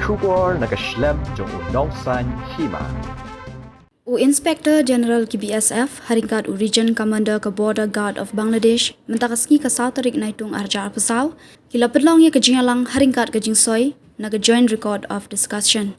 Shubor nakaslem jong unong Saiñ Hima. Inspector General ki BSF haringkat Region Commander ke Border Guard of Bangladesh mentakasngi ke South Tarik Naitung Arja Pesau kila pedlong ye ke Jingïalang haringkat ke Jingsoi na ke joint record of discussion.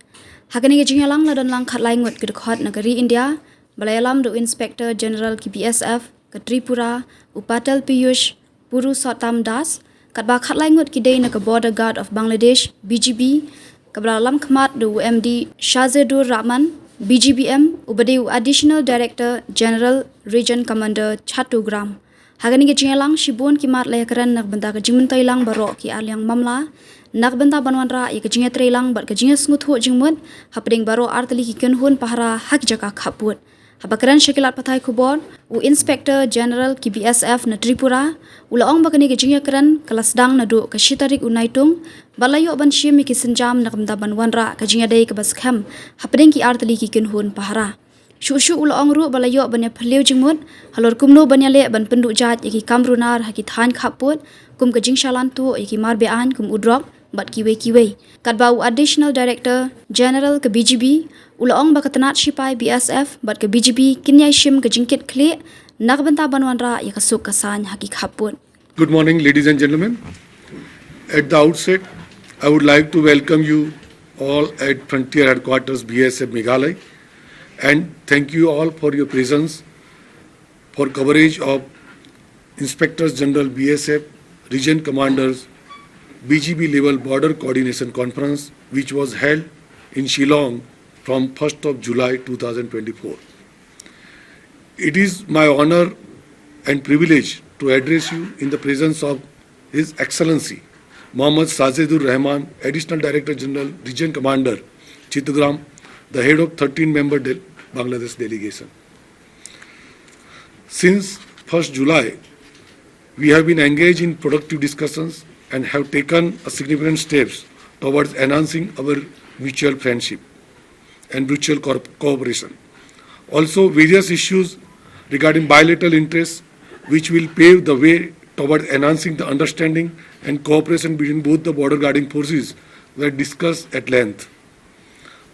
Hakani ke Jingïalang ladan lang khat laingut ke dekhot negeri India balayalam do Inspector General ki BSF ke Tripura Upatal Piyush Puru Sotam Das kat ba khat laingut ki dei na ke Border Guard of Bangladesh BGB ke balalam khmat do UMD Shazedur Rahman BGBM Ubadiu Additional Director General Region Commander Chattogram. Hagani ke Jingïalang Shibun kimat layakaran nagbenta ke Jingmentai lang baro ki aliang mamla nagbenta banwanra ya ke Jingïatrai lang bat ke Jingïa smuthu jingmut hapding baro artali ki kenhun pahara hak jaka Khappud. Habakaran syakilat patai kubor Inspector General ki BSF na Tripura ulaong bakani ke Jingïa keran kelasdang na do ke Shitarik Unaitung balayo ban shim ki senjam nagbenta banwanra ke Jingïa dei ke baskham hapding ki artali ki kenhun pahara. Shushu ulaong ru balayo banya phaliu jingmut halor kumno banya le ban penduk jat yaki kamrunar haki than Khappud kum ke Jingïalang tu yaki marbean kum udrok bat kiwe kadbau Additional Director General ke BGB ulaong bakatanat Shipai BSF bat ke BGB kinyai shim ke jingkit kle nagbenta banwanra yakasuk kasan haki Khappud. Good morning, ladies and gentlemen. At the outset, I would like to welcome you all at Frontier Headquarters BSF Meghalaya and thank you all for your presence for coverage of Inspectors General BSF Region Commanders BGB level Border Coordination Conference which was held in Shillong from 1st of July 2024. It is my honor and privilege to address you in the presence of His Excellency Mohammad Sajedur Rahman, Additional Director General, Region Commander, Chittagram, the head of 13-member Bangladesh delegation. Since 1st July, we have been engaged in productive discussions and have taken significant steps towards enhancing our mutual friendship and mutual cooperation. Also, various issues regarding bilateral interests which will pave the way towards enhancing the understanding and cooperation between both the border guarding forces were discussed at length.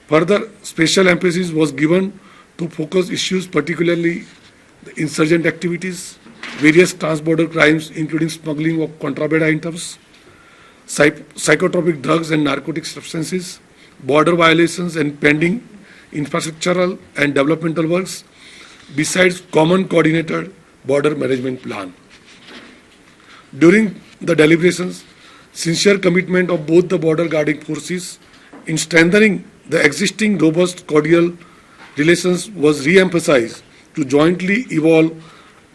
Further, special emphasis was given to focus issues particularly the insurgent activities, various trans-border crimes including smuggling of contraband items, psychotropic drugs and narcotic substances, border violations and pending infrastructural and developmental works, besides common coordinated border management plan. During the deliberations, sincere commitment of both the border guarding forces in strengthening the existing robust cordial relations was re-emphasized to jointly evolve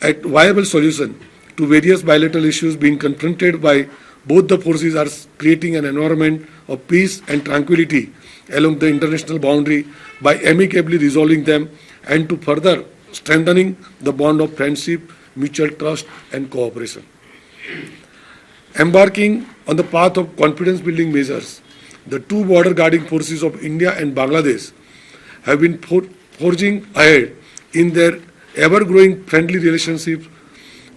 a viable solution to various bilateral issues being confronted by both the forces are creating an environment of peace and tranquility along the international boundary by amicably resolving them and to further strengthening the bond of friendship, mutual trust and cooperation. Embarking on the path of confidence-building measures, the two border guarding forces of India and Bangladesh have been forging ahead in their ever-growing friendly relationship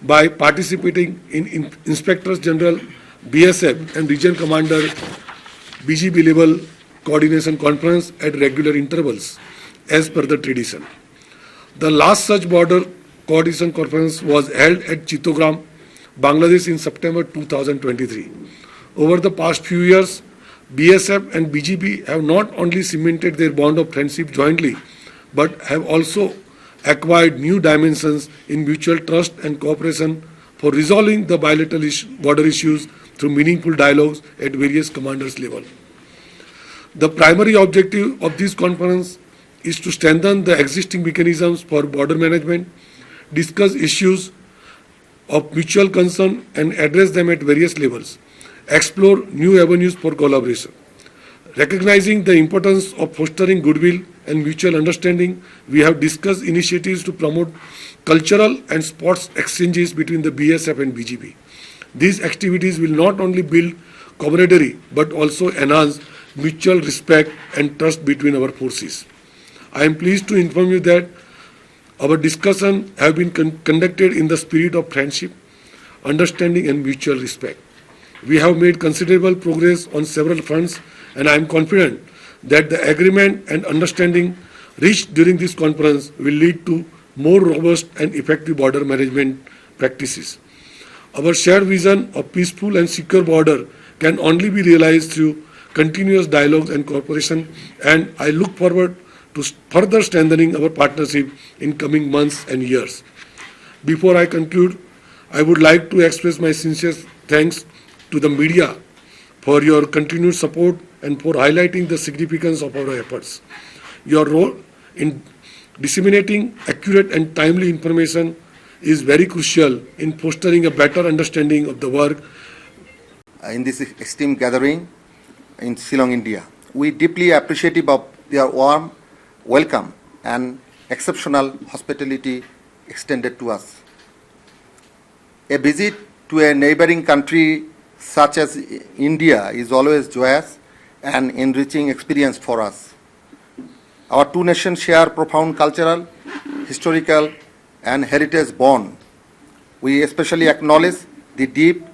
by participating in Inspectors General BSF and Region Commander BGB level coordination conference at regular intervals as per the tradition. The last such border coordination conference was held at Chittagram, Bangladesh in September 2023. Over the past few years, BSF and BGB have not only cemented their bond of friendship jointly, but have also acquired new dimensions in mutual trust and cooperation for resolving the bilateral border issues through meaningful dialogues at various commanders' level. The primary objective of this conference is to strengthen the existing mechanisms for border management, discuss issues of mutual concern and address them at various levels, explore new avenues for collaboration. Recognizing the importance of fostering goodwill and mutual understanding, we have discussed initiatives to promote cultural and sports exchanges between the BSF and BGB. These activities will not only build camaraderie but also enhance mutual respect and trust between our forces. I am pleased to inform you that our discussions have been conducted in the spirit of friendship, understanding and mutual respect. We have made considerable progress on several fronts, and I am confident that the agreement and understanding reached during this conference will lead to more robust and effective border management practices. Our shared vision of peaceful and secure border can only be realized through continuous dialogue and cooperation, and I look forward to further strengthening our partnership in coming months and years. Before I conclude, I would like to express my sincere thanks to the media for your continued support and for highlighting the significance of our efforts. Your role in disseminating accurate and timely information is very crucial in fostering a better understanding of the work in this esteemed gathering in Shillong, India. We deeply appreciative of their warm welcome and exceptional hospitality extended to us. A visit to a neighboring country such as India is always joyous and enriching experience for us. Our two nations share profound cultural, historical, and heritage bond. We especially acknowledge the deep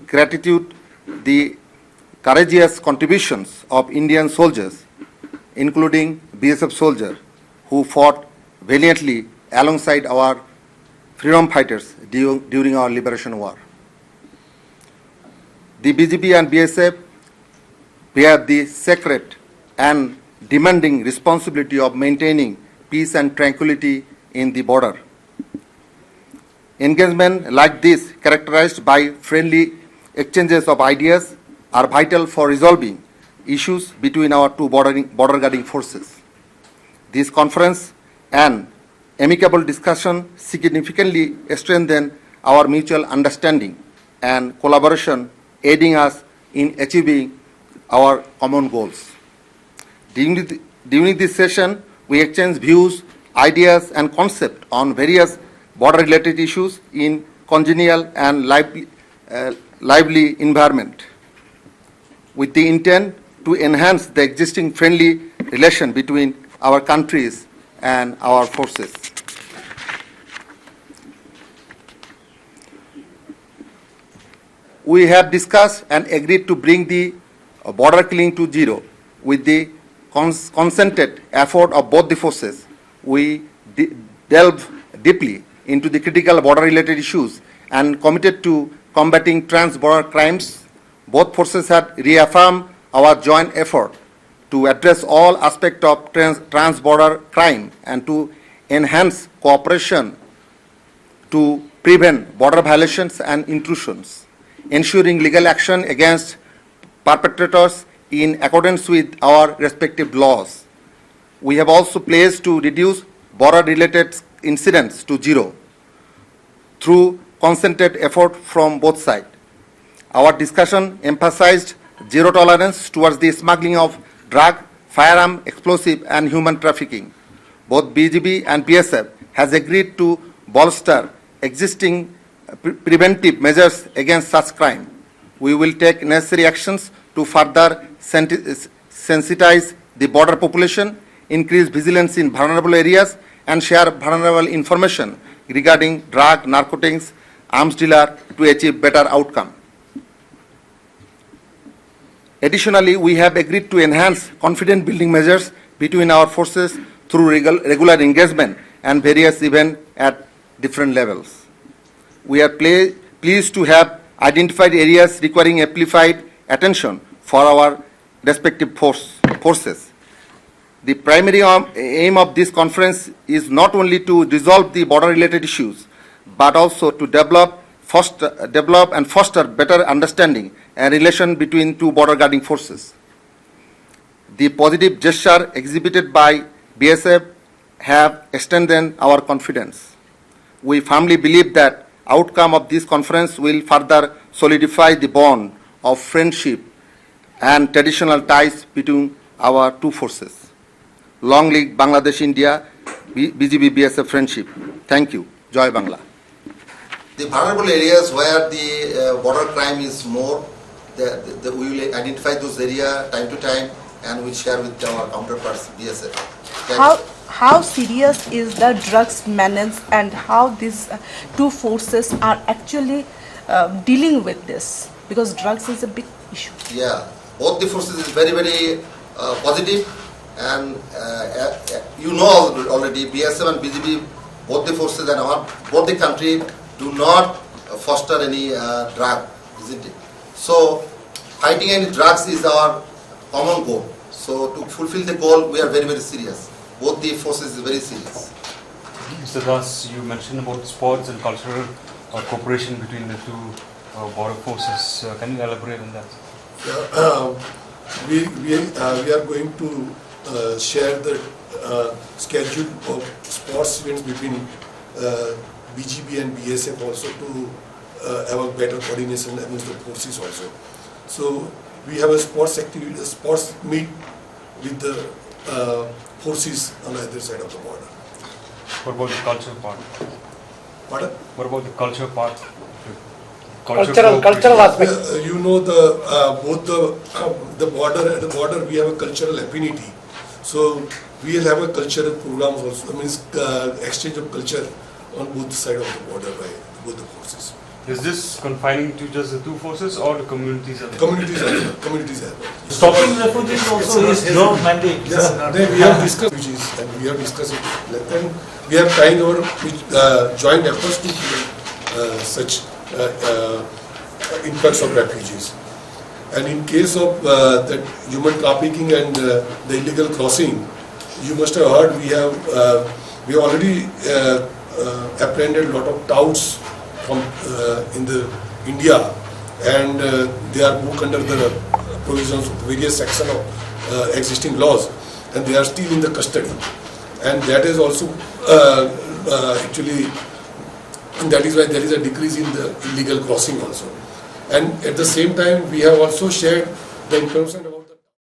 gratitude, the courageous contributions of Indian soldiers, including BSF soldiers, who fought valiantly alongside our freedom fighters during our liberation war. The BGP and BSF bear the sacred and demanding responsibility of maintaining peace and tranquility in the border. Engagement like this, characterized by friendly exchanges of ideas, are vital for resolving issues between our two border guarding forces. This conference and amicable discussion significantly strengthen our mutual understanding and collaboration, aiding us in achieving our common goals. During this session, we exchange views, ideas, and concepts on various border-related issues in congenial and lively environment, with the intent to enhance the existing friendly relation between our countries and our forces. We have discussed and agreed to bring the border killing to zero. With the concerted effort of both the forces, we delve deeply into the critical border-related issues and committed to combating trans-border crimes. Both forces have reaffirmed our joint effort to address all aspects of trans-border crime and to enhance cooperation to prevent border violations and intrusions, ensuring legal action against perpetrators in accordance with our respective laws. We have also pledged to reduce border-related incidents to zero through concerted effort from both sides. Our discussion emphasized zero tolerance towards the smuggling of drug, firearm, explosive, and human trafficking. Both BGB and BSF has agreed to bolster existing preventive measures against such crime. We will take necessary actions to further sensitize the border population, increase vigilance in vulnerable areas, and share vulnerable information regarding drug, narcotics, arms dealer to achieve better outcome. Additionally, we have agreed to enhance confidence building measures between our forces through regular engagement and various events at different levels. We are pleased to have identified areas requiring amplified attention for our respective forces. The primary aim of this conference is not only to resolve the border-related issues, but also to develop and foster better understanding and relation between two border guarding forces. The positive gesture exhibited by BSF have strengthened our confidence. We firmly believe that outcome of this conference will further solidify the bond of friendship and traditional ties between our two forces. Long live Bangladesh-India BGB BSF friendship. Thank you. Joy Bangla. The vulnerable areas where the border crime is more, we will identify those areas time to time and we share with our counterparts BSF. how serious is the drugs menace and how these two forces are actually dealing with this, because drugs is a big issue. Yeah, both the forces is very, very positive, and you know already BSF and BGB, both the forces and both the country do not foster any drug, isn't it? So fighting any drugs is our common goal. So to fulfill the goal, we are very, very serious. Both the forces is very serious. Mr. Das, you mentioned about sports and cultural cooperation between the two border forces. Can you elaborate on that? We are going to share the schedule of sports events between BGB and BSF also to have a better coordination amongst the forces also. So we have a sports activity, a sports meet with the forces on the other side of the border. What about the cultural part? Pardon? What about the culture part? Cultural aspect. You know, both the border we have a cultural affinity. So we will have a cultural programs also. Means exchange of culture on both sides of the border by both the forces. Is this confining to just the two forces or the communities? Communities as well. Communities as well. Stopping refugees also is your mandate. Yes, then we have discussed refugees and we have discussed it. And we are trying our joint efforts to prevent such influx of refugees. And in case of that human trafficking and the illegal crossing, you must have heard we have already apprehended a lot of touts from in the India, and they are booked under the provisions of various sections of existing laws, and they are still in the custody, and that is also actually, and that is why there is a decrease in the illegal crossing also. And at the same time, we have also shared the information about the